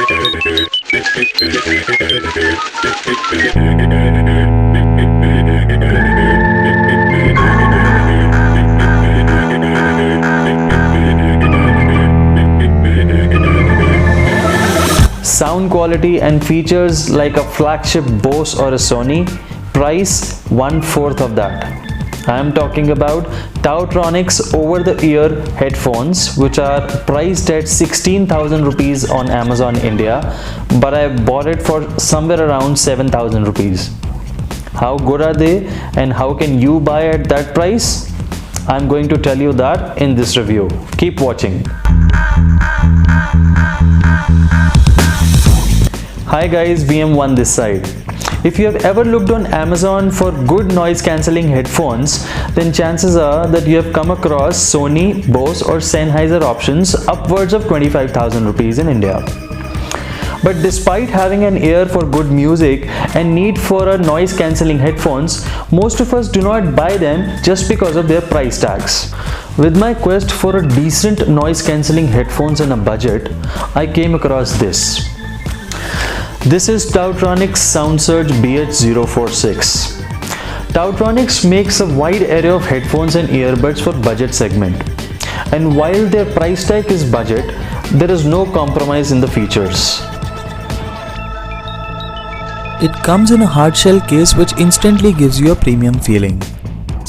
Sound quality and features like a flagship Bose or a Sony, price 1/4 of that. I am talking about Tautronics over-the-ear headphones, which are priced at 16,000 rupees on Amazon India, but I bought it for somewhere around 7,000 rupees. How good are they and how can you buy at that price? I'm going to tell you that in this review. Keep watching. Hi guys, VM1 this side. If you have ever looked on Amazon for good noise cancelling headphones, then chances are that you have come across Sony, Bose or Sennheiser options upwards of 25,000 rupees in India. But despite having an ear for good music and need for a noise cancelling headphones, most of us do not buy them just because of their price tags. With my quest for a decent noise cancelling headphones on a budget, I came across this. This is Tautronics SoundSurge BH046. Tautronics makes a wide array of headphones and earbuds for budget segment. And while their price tag is budget, there is no compromise in the features. It comes in a hardshell case which instantly gives you a premium feeling.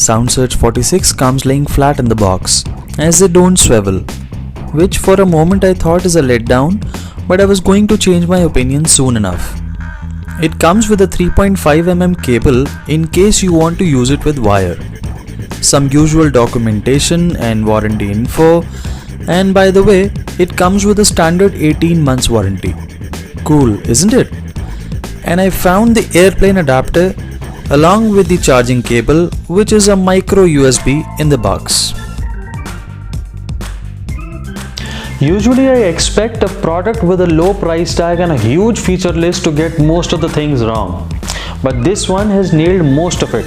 SoundSurge 46 comes laying flat in the box, as they don't swivel, which for a moment I thought is a letdown, but I was going to change my opinion soon enough. It comes with a 3.5mm cable in case you want to use it with wire. Some usual documentation and warranty info, and by the way, it comes with a standard 18 months warranty. Cool, isn't it? And I found the airplane adapter along with the charging cable, which is a micro USB in the box. Usually I expect a product with a low price tag and a huge feature list to get most of the things wrong. But this one has nailed most of it,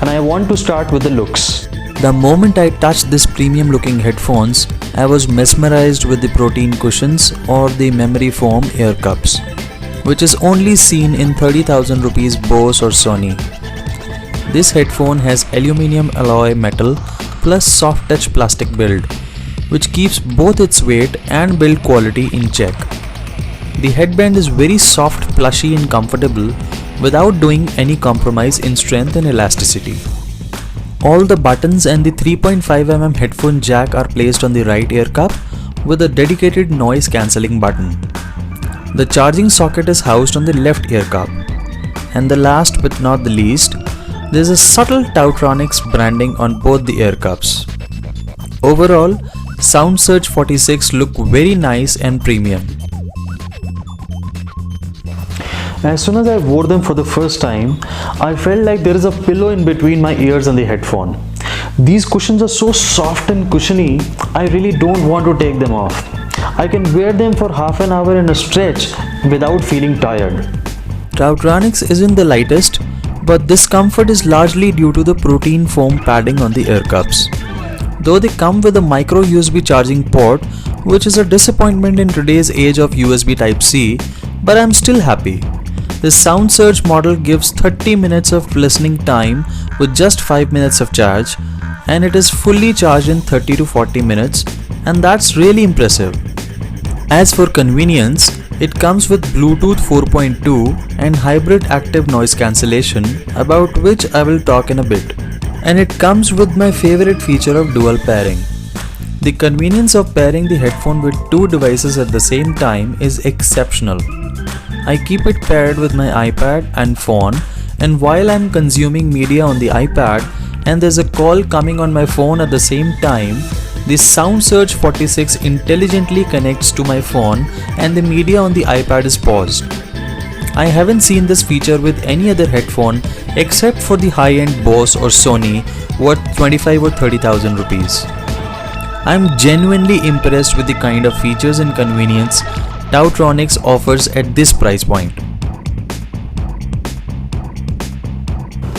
and I want to start with the looks. The moment I touched this premium looking headphones, I was mesmerized with the protein cushions or the memory foam ear cups, which is only seen in 30,000 rupees Bose or Sony. This headphone has aluminium alloy metal plus soft touch plastic build, which keeps both its weight and build quality in check. The headband is very soft, plushy and comfortable without doing any compromise in strength and elasticity. All the buttons and the 3.5mm headphone jack are placed on the right ear cup with a dedicated noise cancelling button. The charging socket is housed on the left ear cup. And the last but not the least, there is a subtle Tautronics branding on both the ear cups. Overall, SoundSurge 46 look very nice and premium. As soon as I wore them for the first time, I felt like there is a pillow in between my ears and the headphone. These cushions are so soft and cushiony, I really don't want to take them off. I can wear them for half an hour in a stretch without feeling tired. Tautronics isn't the lightest, but this comfort is largely due to the protein foam padding on the ear cups. Though they come with a micro USB charging port, which is a disappointment in today's age of USB Type-C, but I'm still happy. The SoundSurge model gives 30 minutes of listening time with just 5 minutes of charge, and it is fully charged in 30 to 40 minutes, and that's really impressive. As for convenience, it comes with Bluetooth 4.2 and hybrid active noise cancellation, about which I will talk in a bit. And it comes with my favorite feature of dual pairing. The convenience of pairing the headphone with two devices at the same time is exceptional. I keep it paired with my iPad and phone, and while I'm consuming media on the iPad and there's a call coming on my phone at the same time, the SoundSurge 46 intelligently connects to my phone and the media on the iPad is paused. I haven't seen this feature with any other headphone except for the high-end Bose or Sony worth 25 or 30,000 rupees. I'm genuinely impressed with the kind of features and convenience Tautronics offers at this price point.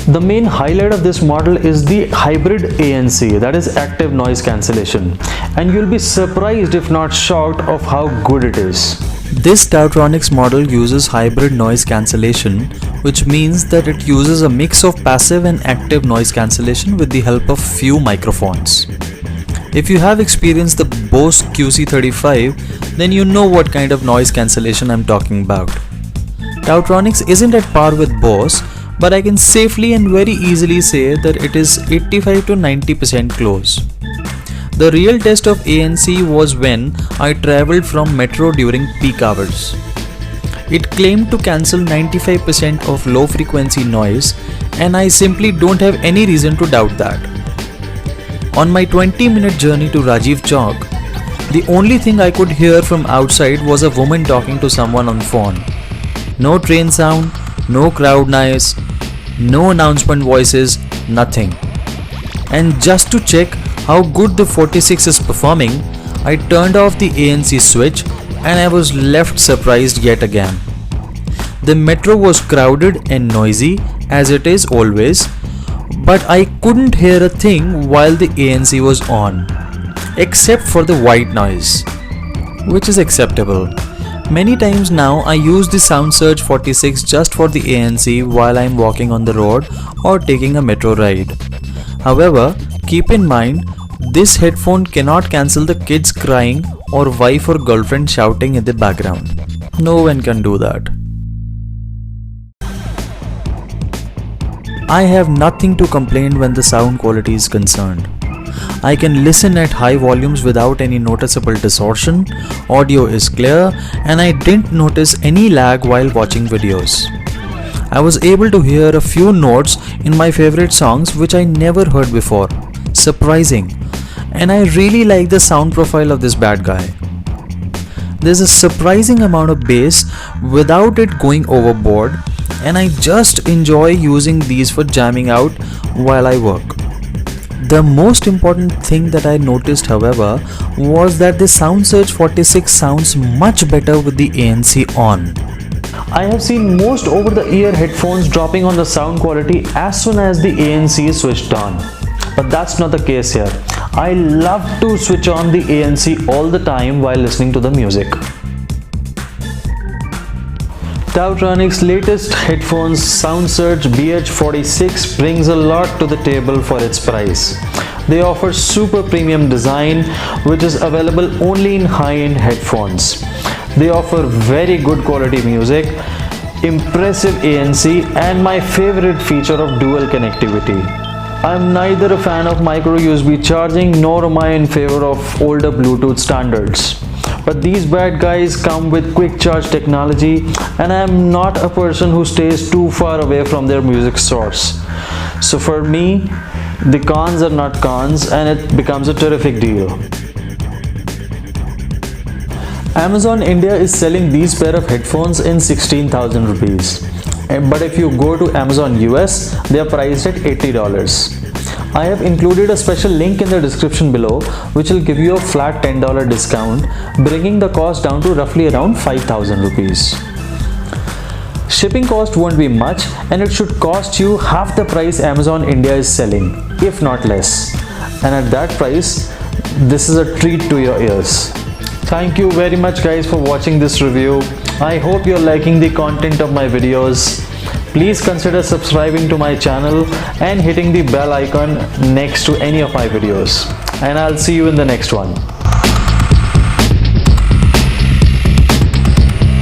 The main highlight of this model is the hybrid ANC, that is active noise cancellation, and you'll be surprised if not shocked of how good it is. This Tautronix model uses hybrid noise cancellation, which means that it uses a mix of passive and active noise cancellation with the help of few microphones. If you have experienced the Bose QC35, then you know what kind of noise cancellation I'm talking about. Tautronix isn't at par with Bose, but I can safely and very easily say that it is 85 to 90% close. The real test of ANC was when I travelled from metro during peak hours. It claimed to cancel 95% of low frequency noise, and I simply don't have any reason to doubt that. On my 20-minute journey to Rajiv Chowk, the only thing I could hear from outside was a woman talking to someone on phone. No train sound, no crowd noise, no announcement voices, nothing. And just to check how good the 46 is performing, I turned off the ANC switch and I was left surprised yet again. The metro was crowded and noisy, as it is always, but I couldn't hear a thing while the ANC was on, except for the white noise, which is acceptable. Many times now I use the SoundSurge 46 just for the ANC while I'm walking on the road or taking a metro ride. However, keep in mind, this headphone cannot cancel the kids crying or wife or girlfriend shouting in the background. No one can do that. I have nothing to complain when the sound quality is concerned. I can listen at high volumes without any noticeable distortion, audio is clear, and I didn't notice any lag while watching videos. I was able to hear a few notes in my favorite songs which I never heard before. Surprising. And I really like the sound profile of this bad guy. There's a surprising amount of bass without it going overboard, and I just enjoy using these for jamming out while I work. The most important thing that I noticed, however, was that the SoundSurge 46 sounds much better with the ANC on. I have seen most over-the-ear headphones dropping on the sound quality as soon as the ANC is switched on. But that's not the case here. I love to switch on the ANC all the time while listening to the music. Tautronix's latest headphones SoundSurge BH46 brings a lot to the table for its price. They offer super premium design which is available only in high-end headphones. They offer very good quality music, impressive ANC, and my favorite feature of dual connectivity. I'm neither a fan of micro USB charging nor am I in favor of older Bluetooth standards. But these bad guys come with quick charge technology, and I am not a person who stays too far away from their music source. So for me, the cons are not cons and it becomes a terrific deal. Amazon India is selling these pair of headphones in 16,000 rupees. But if you go to Amazon US, they are priced at $80. I have included a special link in the description below which will give you a flat $10 discount, bringing the cost down to roughly around 5,000 rupees. Shipping cost won't be much and it should cost you half the price Amazon India is selling, if not less. And at that price, this is a treat to your ears. Thank you very much guys for watching this review. I hope you're liking the content of my videos. Please consider subscribing to my channel and hitting the bell icon next to any of my videos. And I'll see you in the next one.